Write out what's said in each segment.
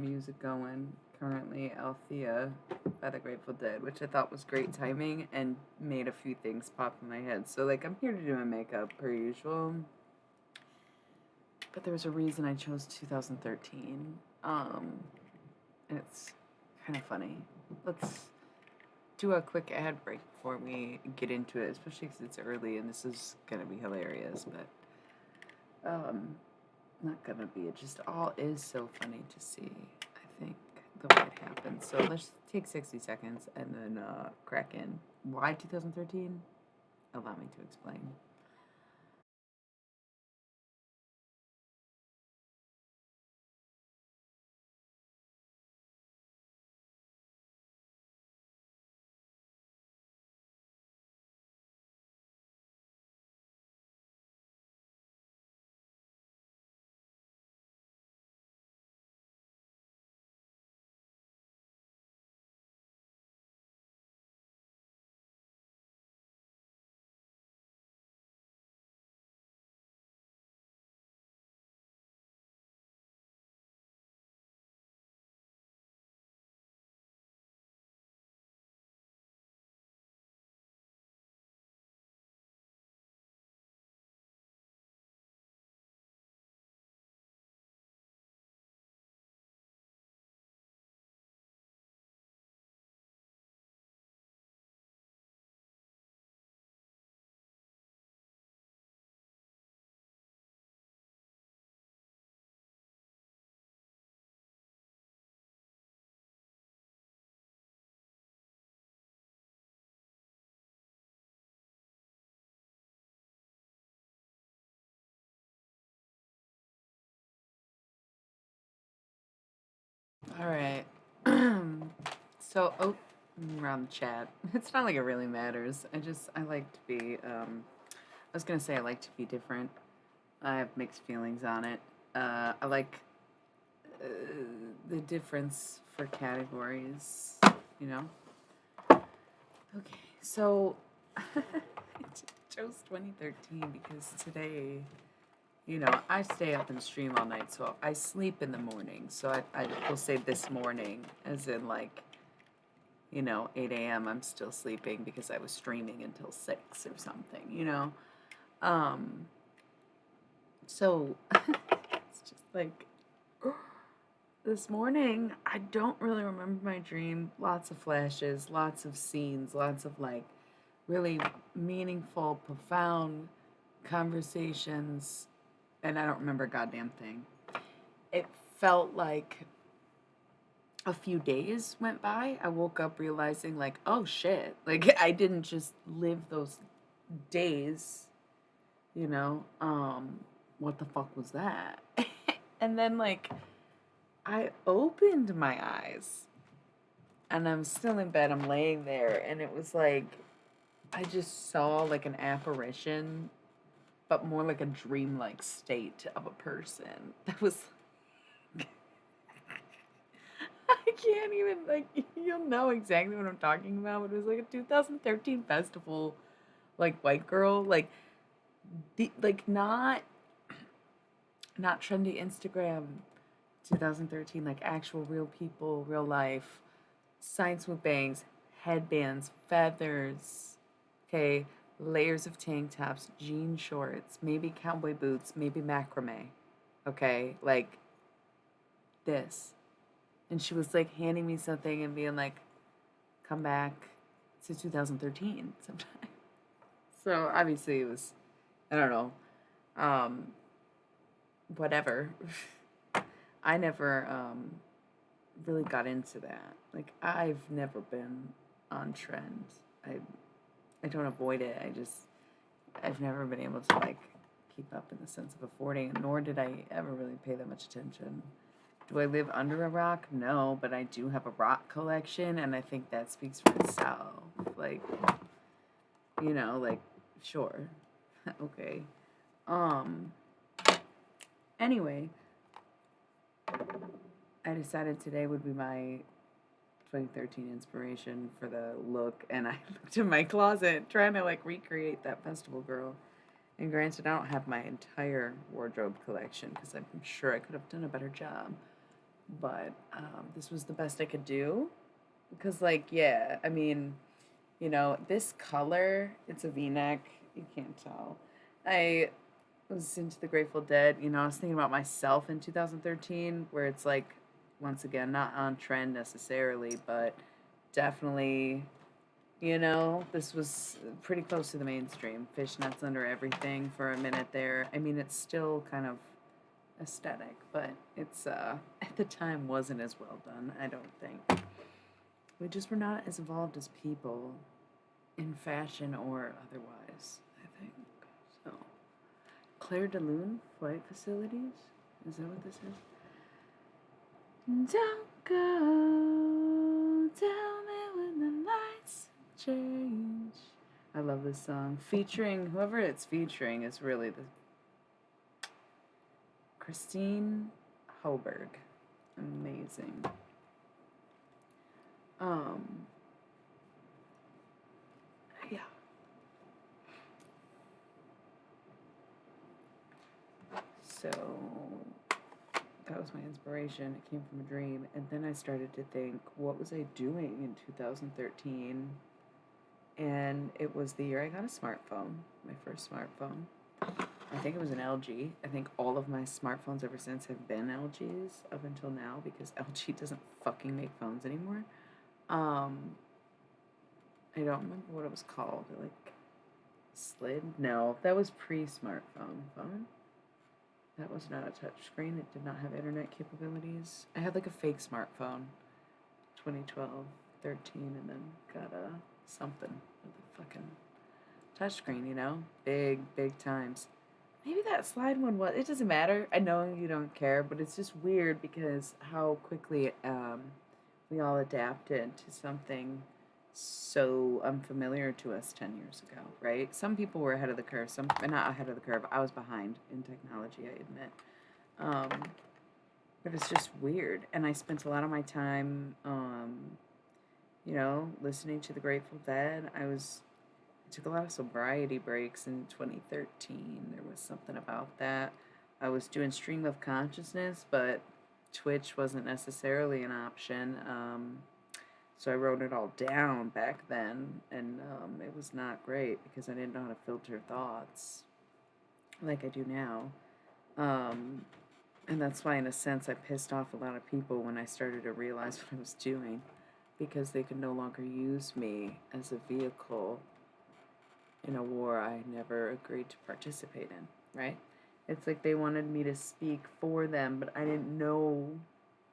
music going currently, Althea by the Grateful Dead, which I thought was great timing and made a few things pop in my head. So, like, I'm here to do my makeup per usual, but there was a reason I chose 2013. And it's kind of funny. Let's do a quick ad break before we get into it, especially because it's early and this is gonna be hilarious, but not gonna be. It just all is so funny to see. I think the way it happens. So let's take 60 seconds and then crack in. Why 2013? Allow me to explain. All right. So, around the chat. It's not like it really matters. I like to be, I was gonna say I like to be different. I have mixed feelings on it. I like uh, the difference for categories, you know? Okay, so I chose 2013 because today, I stay up and stream all night, so I sleep in the morning. So I will say this morning, as in like, 8 a.m., I'm still sleeping because I was streaming until 6 or something, you know? Um, so it's just like, this morning, I don't really remember my dream. Lots of flashes, lots of scenes, lots of like really meaningful, profound conversations, and I don't remember a goddamn thing. It felt like a few days went by. I woke up realizing, like, oh shit, like, I didn't just live those days, you know? What the fuck was that? And then, like, I opened my eyes and I'm still in bed. I'm laying there, and it was like I just saw like an apparition, but more like a dreamlike state of a person that was. I can't even like. You'll know exactly what I'm talking about. But it was like a 2013 festival, like white girl, like like not trendy Instagram 2013, like actual real people, real life, science with bangs, headbands, feathers, okay, layers of tank tops, jean shorts, maybe cowboy boots, maybe macrame, okay, like this. And she was like handing me something and being like, come back to 2013 sometime. So obviously it was, I don't know, um, whatever. I never really got into that. Like I've never been on trend. I I don't avoid it. I've never been able to like keep up in the sense of affording, nor did I ever really pay that much attention. Do I live under a rock? No, but I do have a rock collection, and I think that speaks for itself. Like, like, sure, okay. Um. Anyway, I decided today would be my 2013 inspiration for the look, and I looked in my closet trying to like recreate that festival girl. And granted, I don't have my entire wardrobe collection because I'm sure I could have done a better job. but this was the best I could do because, like, yeah, I mean, this color, it's a V-neck. You can't tell. I was into the Grateful Dead. I was thinking about myself in 2013, where it's like, once again, not on trend necessarily, but definitely, this was pretty close to the mainstream. Fishnets under everything for a minute there. I mean, it's still kind of aesthetic, but it's at the time wasn't as well done, I don't think. We just were not as evolved as people in fashion or otherwise, I think. So, Claire de Lune Flight Facilities? Is that what this is? Don't go, tell me when the lights change. I love this song. Featuring, whoever it's featuring is really the Christine Hoberg. Amazing. Yeah. So that was my inspiration. It came from a dream. And then I started to think, what was I doing in 2013? And it was the year I got a smartphone, my first smartphone. I think it was an LG. I think all of my smartphones ever since have been LGs up until now because LG doesn't fucking make phones anymore. I don't remember what it was called. Like Slid? No, that was pre-smartphone phone. That was not a touchscreen. It did not have internet capabilities. I had like a fake smartphone, 2012, 13, and then got a something with a fucking touchscreen, Big, big times. Maybe that slide one was. It doesn't matter. I know you don't care, but it's just weird because how quickly we all adapted to something so unfamiliar to us 10 years ago, right? Some people were ahead of the curve. Some not ahead of the curve. I was behind in technology, I admit. But it's just weird. And I spent a lot of my time, listening to the Grateful Dead. I took a lot of sobriety breaks in 2013. There was something about that. I was doing stream of consciousness, but Twitch wasn't necessarily an option. So I wrote it all down back then, and it was not great because I didn't know how to filter thoughts like I do now. And that's why, in a sense, I pissed off a lot of people when I started to realize what I was doing because they could no longer use me as a vehicle in a war I never agreed to participate in, right? It's like they wanted me to speak for them, but I didn't know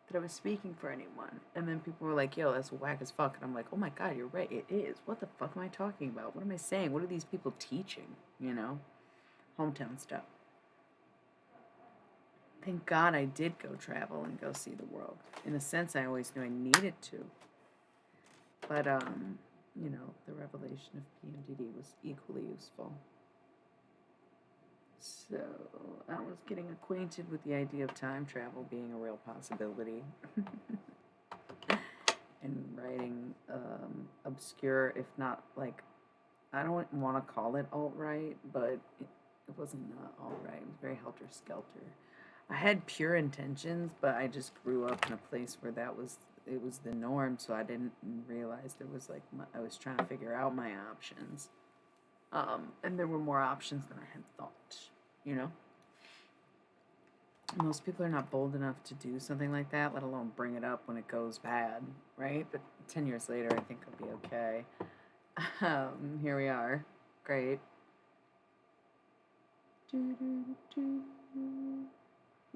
that I was speaking for anyone. And then people were like, yo, that's whack as fuck. And I'm like, oh my God, you're right. It is. What the fuck am I talking about? What am I saying? What are these people teaching? Hometown stuff. Thank God I did go travel and go see the world. In a sense, I always knew I needed to. But, the revelation of PMDD was equally useful. So, I was getting acquainted with the idea of time travel being a real possibility. And writing obscure, if not like, I don't want to call it alt-right, but it wasn't not alt-right. It was very helter-skelter. I had pure intentions, but I just grew up in a place where it was the norm, so I didn't realize there was like I was trying to figure out my options, and there were more options than I had thought. Most people are not bold enough to do something like that, let alone bring it up when it goes bad, right? But 10 years later, I think I'll be okay. Here we are. Great.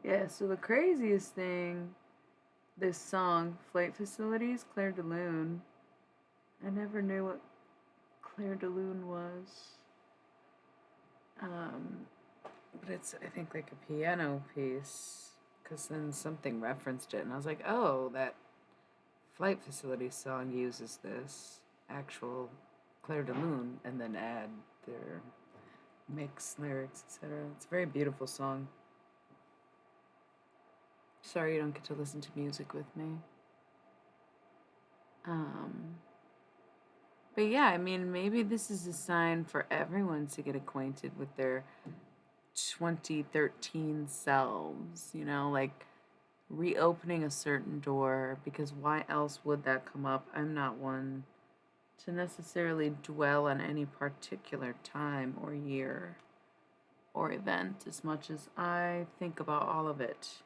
Yeah, so the craziest thing, this song, Flight Facilities, Claire de Lune. I never knew what Claire de Lune was. But it's, I think, like a piano piece, because then something referenced it, and I was like, oh, that Flight Facilities song uses this actual Claire de Lune, and then add their mix lyrics, etc. It's a very beautiful song. Sorry you don't get to listen to music with me. But yeah, I mean, maybe this is a sign for everyone to get acquainted with their 2013 selves, like reopening a certain door, because why else would that come up? I'm not one to necessarily dwell on any particular time or year or event as much as I think about all of it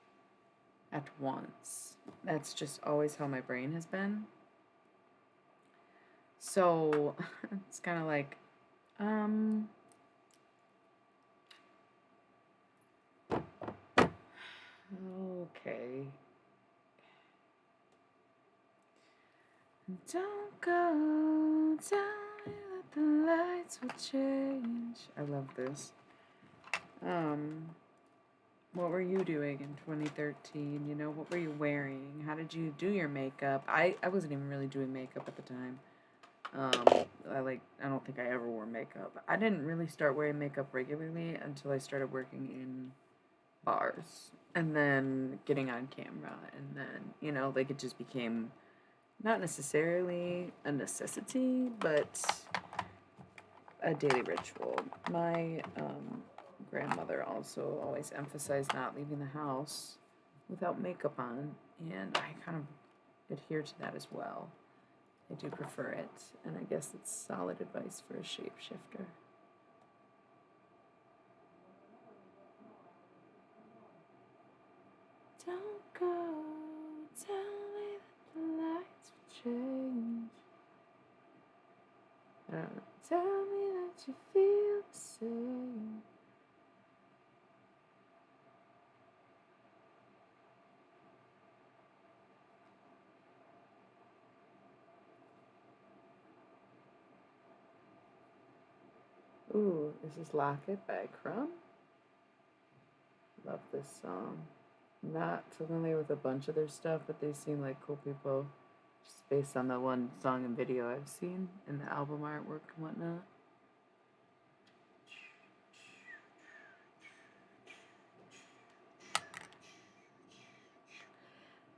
at once. That's just always how my brain has been. So it's kind of like, um, okay. Don't go, tell me that the lights will change. I love this. What were you doing in 2013? You know, what were you wearing? How did you do your makeup? I wasn't even really doing makeup at the time. I don't think I ever wore makeup. I didn't really start wearing makeup regularly until I started working in bars and then getting on camera, and then, you know, like it just became not necessarily a necessity, but a daily ritual. My grandmother also always emphasized not leaving the house without makeup on, and I kind of adhere to that as well. I do prefer it, and I guess it's solid advice for a shapeshifter. Don't go, tell me that the lights will change. Tell me that you feel the same. Ooh, this is Locket by Crumb. Love this song. Not familiar with a bunch of their stuff, but they seem like cool people. Just based on the one song and video I've seen and the album artwork and whatnot.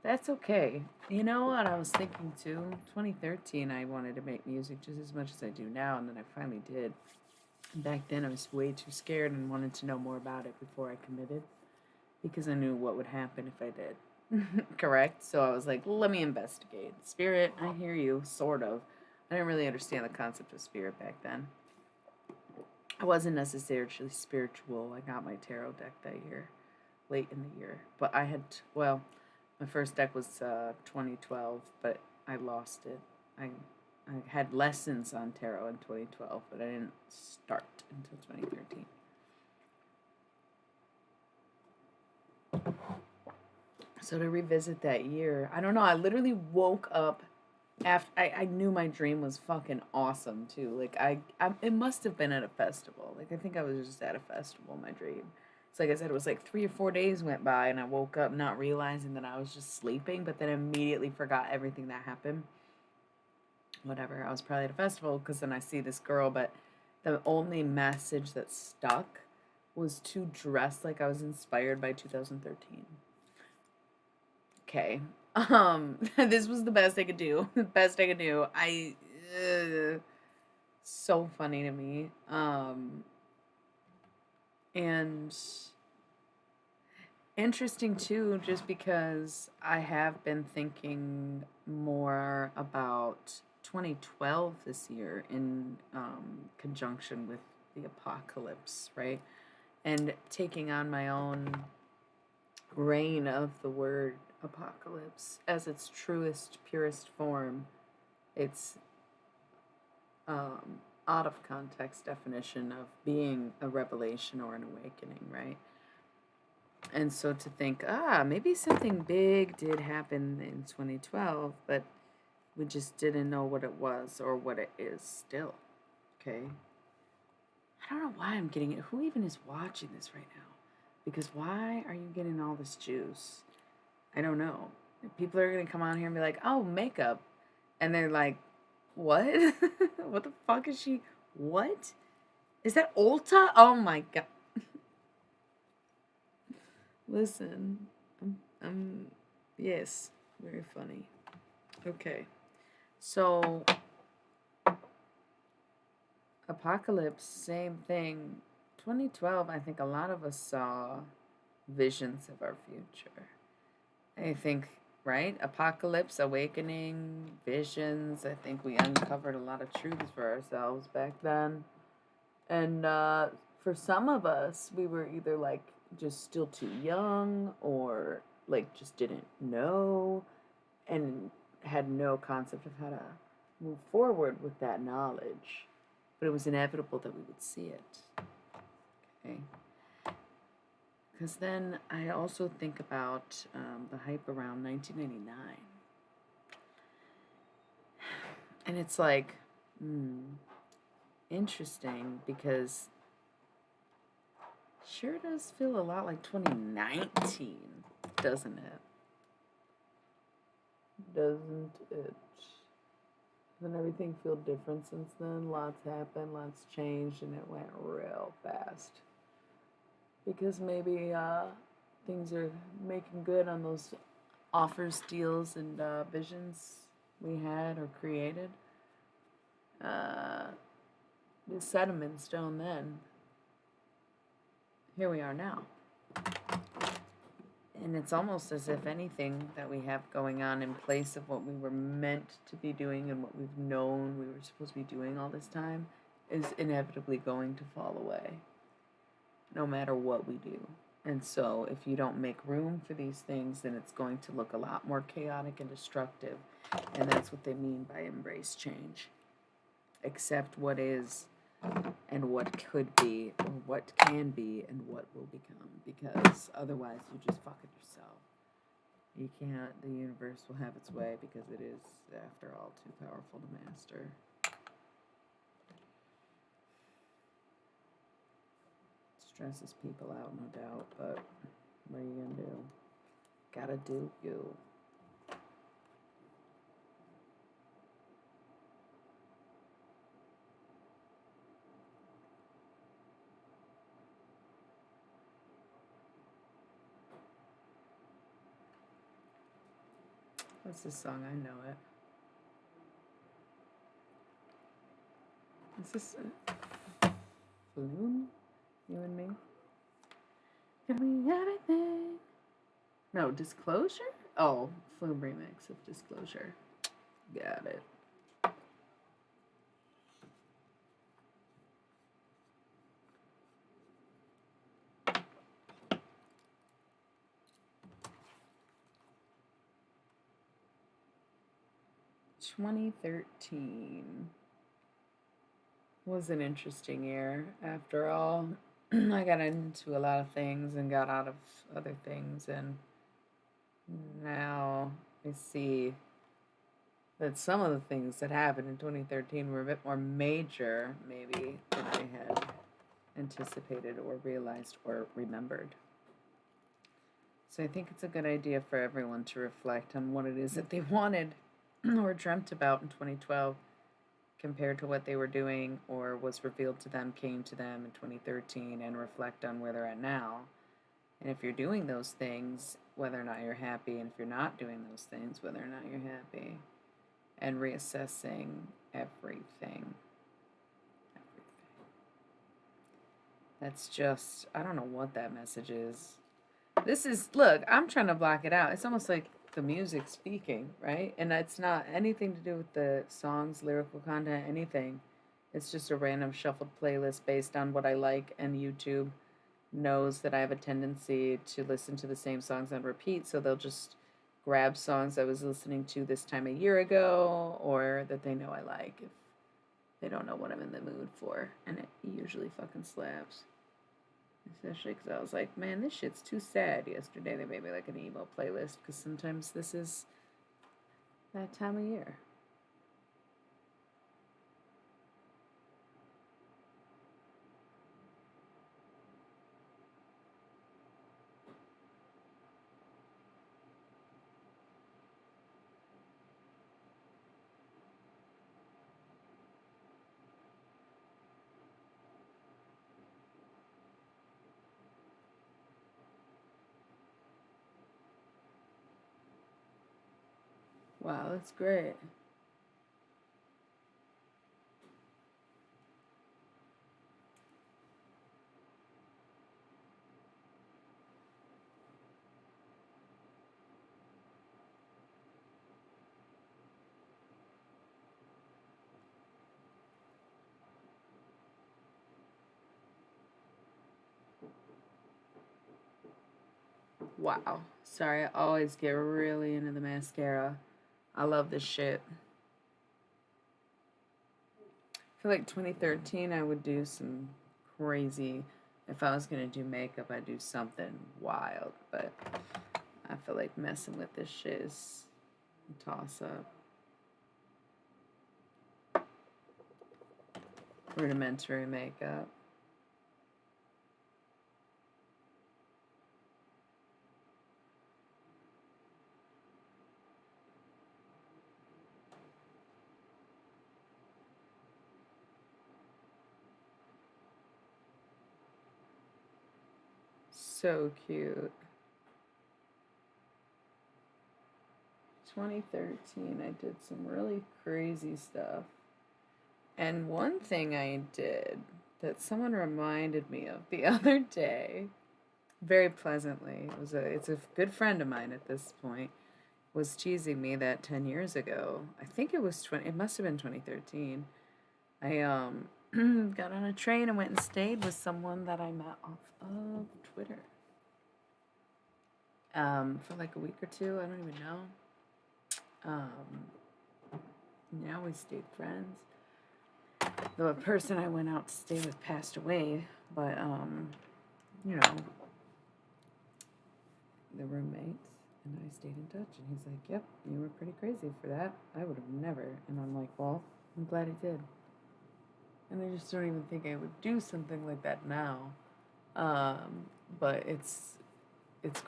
That's okay. You know what I was thinking too? 2013, I wanted to make music just as much as I do now, and then I finally did. Back then, I was way too scared and wanted to know more about it before I committed because I knew what would happen if I did. Correct? So I was like, let me investigate. Spirit, I hear you, sort of. I didn't really understand the concept of spirit back then. I wasn't necessarily spiritual. I got my tarot deck that year, late in the year. But I had, well, my first deck was 2012, but I lost it. I had lessons on tarot in 2012, but I didn't start until 2013. So to revisit that year, I don't know. I literally woke up after I knew my dream was fucking awesome too. Like it must have been at a festival. Like I think I was just at a festival. My dream. So like I said, it was like 3 or 4 days went by, and I woke up not realizing that I was just sleeping, but then immediately forgot everything that happened. Whatever. I was probably at a festival because then I see this girl, but the only message that stuck was to dress like I was inspired by 2013. Okay. This was the best I could do. The best I could do. So funny to me. And interesting too, just because I have been thinking more about 2012 this year in conjunction with the apocalypse, right? And taking on my own reign of the word apocalypse as its truest, purest form, its out of context definition of being a revelation or an awakening, right? And so to think, maybe something big did happen in 2012, but we just didn't know what it was or what it is still. Okay? I don't know why I'm getting it. Who even is watching this right now? Because why are you getting all this juice? I don't know. People are going to come on here and be like, oh, makeup. And they're like, what? What the fuck is she? What? Is that Ulta? Oh my god. Listen, yes, very funny. Okay. So, Apocalypse, same thing. 2012, I think a lot of us saw visions of our future. I think, right? Apocalypse, awakening, visions. I think we uncovered a lot of truths for ourselves back then. And for some of us, we were either like just still too young or like just didn't know and had no concept of how to move forward with that knowledge. But it was inevitable that we would see it. Okay. Because then I also think about the hype around 1999. And it's like, interesting because sure does feel a lot like 2019, doesn't it? Doesn't it? Doesn't everything feel different since then? Lots happened, lots changed, and it went real fast. Because maybe things are making good on those offers, deals, and visions we had or created. The set them in stone then. Here we are now. And it's almost as if anything that we have going on in place of what we were meant to be doing and what we've known we were supposed to be doing all this time is inevitably going to fall away, no matter what we do. And so if you don't make room for these things, then it's going to look a lot more chaotic and destructive. And that's what they mean by embrace change. Accept what is and what could be, or what can be, and what will become, because otherwise you just fuck it yourself. You can't, the universe will have its way because it is, after all, too powerful to master. Stresses people out, no doubt, but what are you gonna do? Gotta do you. What's this song? I know it. Is this Flume? You and me? Gonna be everything. No, Disclosure? Oh, Flume remix of Disclosure. Got it. "2013 was an interesting year. After all, I got into a lot of things and got out of other things, and now I see that some of the things that happened in 2013 were a bit more major, maybe, than I had anticipated or realized or remembered. So I think it's a good idea for everyone to reflect on what it is that they wanted or dreamt about in 2012 compared to what they were doing or was revealed to them, came to them in 2013, and reflect on where they're at now. And if you're doing those things, whether or not you're happy, and if you're not doing those things, whether or not you're happy, and reassessing everything. That's just, I don't know what that message is. This is, look, I'm trying to block it out. It's almost like the music speaking, right? And it's not anything to do with the songs, lyrical content, anything. It's just a random shuffled playlist based on what I like, and YouTube knows that I have a tendency to listen to the same songs on repeat, so they'll just grab songs I was listening to this time a year ago or that they know I like if they don't know what I'm in the mood for, and it usually fucking slaps. Especially because I was like, man, this shit's too sad. Yesterday they made me like an emo playlist because sometimes this is that time of year. Wow, that's great. Wow. Sorry, I always get really into the mascara. I love this shit. I feel like 2013 I would do some crazy. If I was gonna do makeup, I'd do something wild. But I feel like messing with this shit is a toss up. Rudimentary makeup. So cute. 2013, I did some really crazy stuff. And one thing I did that someone reminded me of the other day, very pleasantly, it's a good friend of mine at this point, was teasing me that 10 years ago, I think it was 20, it must have been 2013. I got on a train and went and stayed with someone that I met off of Twitter. For like a week or two, I don't even know. Now we stayed friends. The person I went out to stay with passed away, but you know, the roommates and I stayed in touch, and he's like, "Yep, you were pretty crazy for that. I would have never." And I'm like, "Well, I'm glad I did." And I just don't even think I would do something like that now. But it's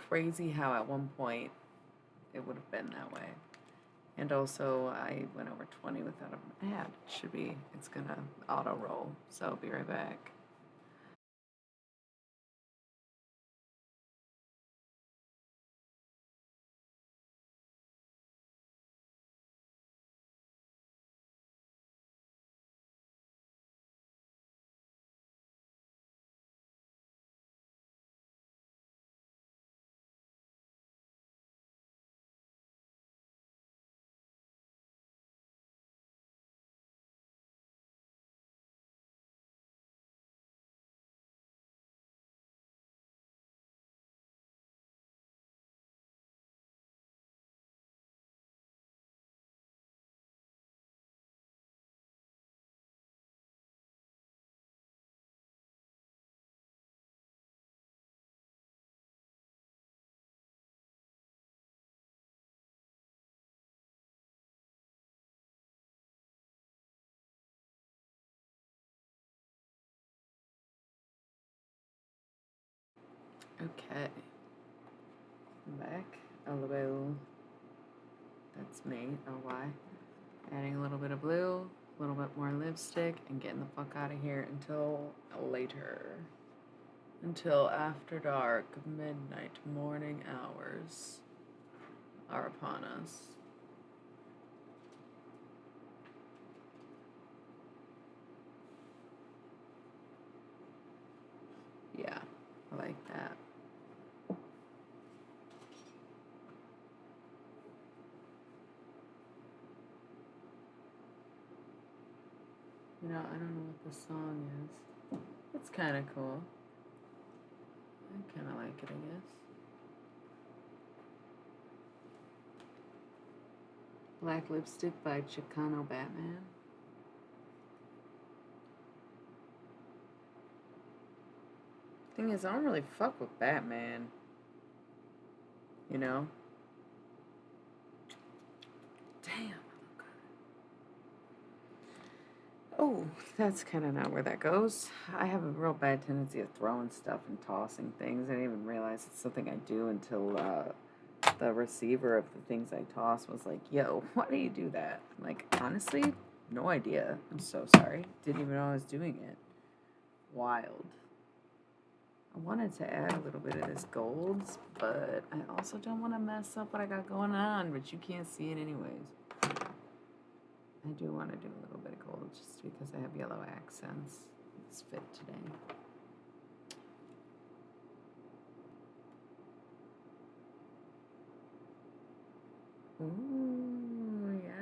crazy how at one point it would have been that way. And also, I went over 20 without an ad. It's gonna auto roll. So I'll be right back. Okay, I'm back. LOL. That's me. Oh, why? Adding a little bit of blue, a little bit more lipstick, and getting the fuck out of here until later. Until after dark, midnight, morning hours are upon us. Yeah, I like that. I don't know what the song is. It's kind of cool. I kind of like it, I guess. Black Lipstick by Chicano Batman. Thing is, I don't really fuck with Batman. You know? Damn. Oh, that's kind of not where that goes. I have a real bad tendency of throwing stuff and tossing things. I didn't even realize it's something I do until the receiver of the things I toss was like, "Yo, why do you do that?" I'm like, honestly, no idea. I'm so sorry. Didn't even know I was doing it. Wild. I wanted to add a little bit of this gold, but I also don't want to mess up what I got going on, but you can't see it anyways. I do want to do a little bit of gold just because I have yellow accents. It's fit today. Ooh, yes.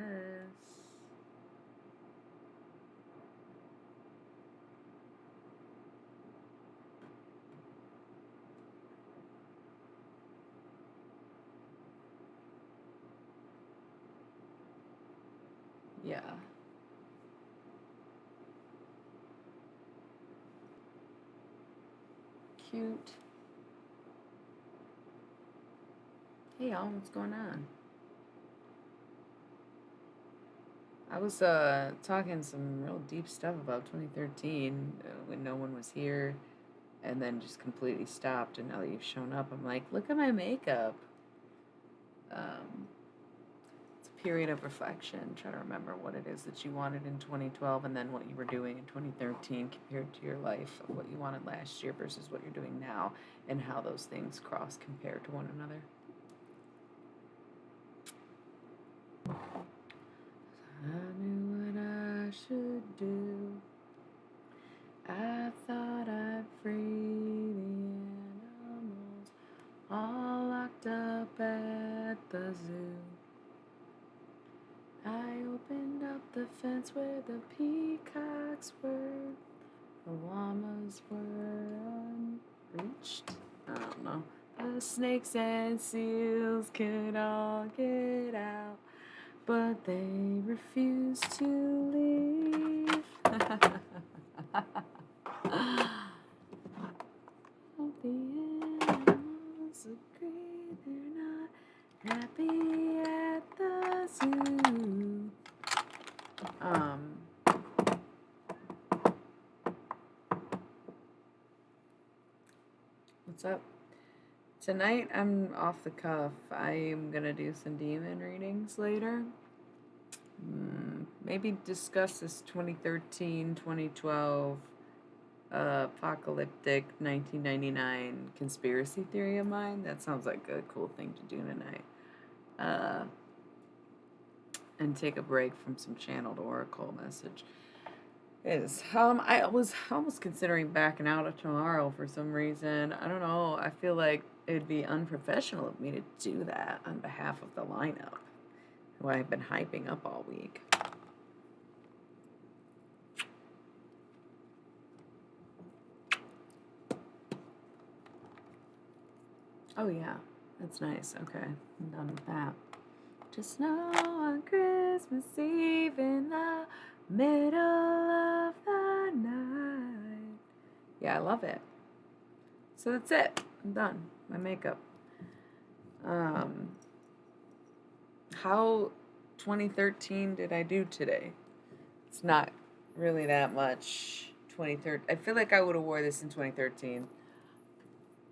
Yeah. Cute. Hey y'all, what's going on? I was talking some real deep stuff about 2013 when no one was here, and then just completely stopped. And now that you've shown up, I'm like, look at my makeup. Um, it's a period of reflection. Try to remember what it is that you wanted in 2012, and then what you were doing in 2013 compared to your life of what you wanted last year versus what you're doing now, and how those things cross compare to one another. I knew what I should do. I thought I'd free the animals all locked up at the zoo. I opened up the fence where the peacocks were. The llamas were unreached. I don't know. The snakes and seals could all get out, but they refuse to leave. All the animals agree they're not happy at the zoo. What's up? Tonight I'm off the cuff. I am gonna do some demon readings later. Maybe discuss this 2013, 2012 apocalyptic 1999 conspiracy theory of mine. That sounds like a cool thing to do tonight. And take a break from some channeled oracle message. I was almost considering backing out of tomorrow for some reason. I don't know. I feel like it'd be unprofessional of me to do that on behalf of the lineup, who I've been hyping up all week. Oh yeah, that's nice. Okay, I'm done with that. Just know on Christmas Eve in the middle of the night. Yeah, I love it. So that's it. I'm done. My makeup. How 2013 did I do today? It's not really that much. 2013. I feel like I would have wore this in 2013.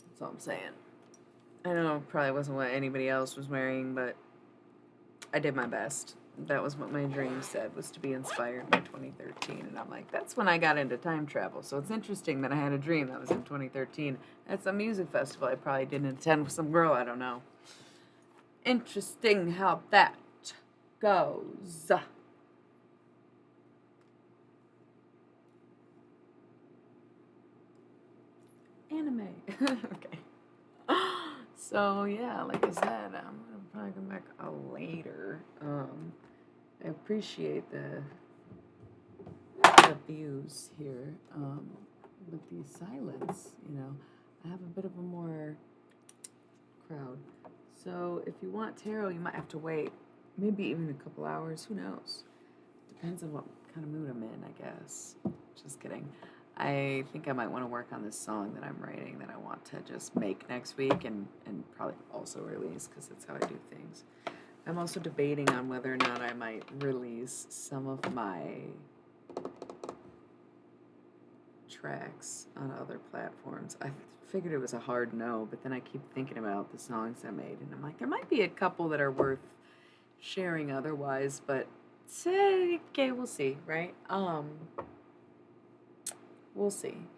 That's all I'm saying. I know it probably wasn't what anybody else was wearing, but I did my best. That was what my dream said, was to be inspired by 2013. And I'm like, that's when I got into time travel. So it's interesting that I had a dream that was in 2013 at some music festival I probably didn't attend with some girl I don't know. Interesting how that goes. Anime. Okay. So yeah, like I said, I'm gonna probably come back later. I appreciate the views here, but the silence, I have a bit of a more crowd. So if you want tarot, you might have to wait, maybe even a couple hours. Who knows? Depends on what kind of mood I'm in, I guess. Just kidding. I think I might want to work on this song that I'm writing that I want to just make next week and probably also release, because that's how I do things. I'm also debating on whether or not I might release some of my tracks on other platforms. I figured it was a hard no, but then I keep thinking about the songs I made, and I'm like, there might be a couple that are worth sharing otherwise, but okay, we'll see, right? We'll see.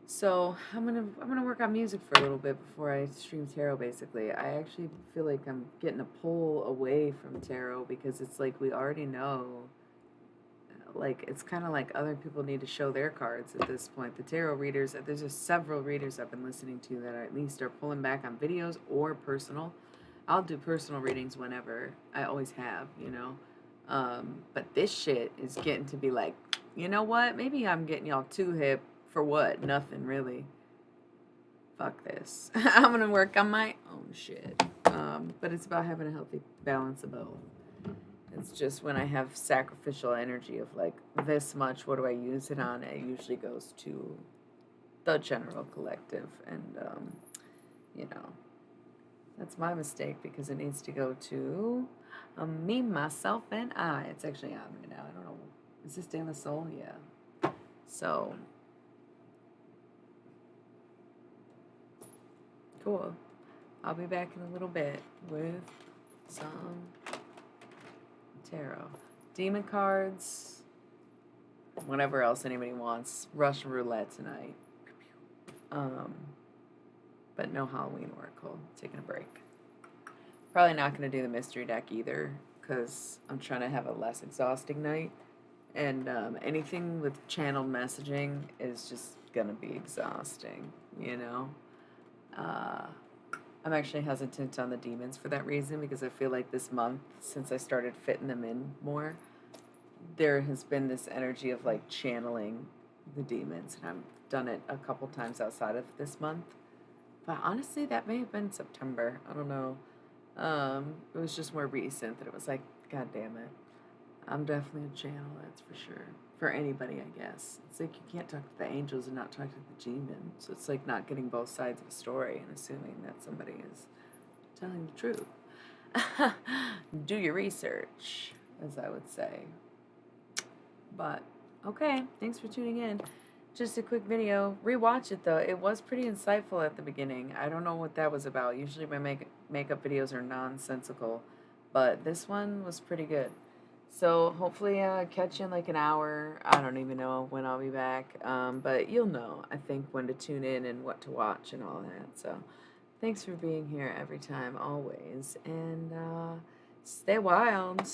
So I'm gonna work on music for a little bit before I stream tarot. Basically, I actually feel like I'm getting a pull away from tarot, because it's like we already know. Like, it's kind of like other people need to show their cards at this point. The tarot readers, there's just several readers I've been listening to that at least are pulling back on videos or personal. I'll do personal readings whenever. I always have, But this shit is getting to be like, you know what? Maybe I'm getting y'all too hip for what? Nothing, really. Fuck this. I'm gonna work on my own shit. But it's about having a healthy balance of both. It's just when I have sacrificial energy of like this much, what do I use it on? It usually goes to the general collective, and you know, that's my mistake because it needs to go to me, myself, and I. It's actually on right now. I don't know. Is this De La Soul? Yeah. So cool. I'll be back in a little bit with some tarot, demon cards, whatever else anybody wants. Russian roulette tonight. Um, but no Halloween oracle. Taking a break. Probably not going to do the mystery deck either because I'm trying to have a less exhausting night. And anything with channeled messaging is just going to be exhausting, you know? I'm actually hesitant on the demons for that reason because I feel like this month, since I started fitting them in more, there has been this energy of like channeling the demons. And I've done it a couple times outside of this month. But honestly, that may have been September. I don't know. It was just more recent that it was like, God damn it. I'm definitely a channel, that's for sure. For anybody, I guess. It's like you can't talk to the angels and not talk to the demon. So it's like not getting both sides of a story and assuming that somebody is telling the truth. Do your research, as I would say. But, okay, thanks for tuning in. Just a quick video. Rewatch it though. It was pretty insightful at the beginning. I don't know what that was about. Usually my makeup videos are nonsensical, but this one was pretty good. So hopefully catch you in like an hour. I don't even know when I'll be back, but you'll know, I think, when to tune in and what to watch and all that. So thanks for being here every time, always, and stay wild.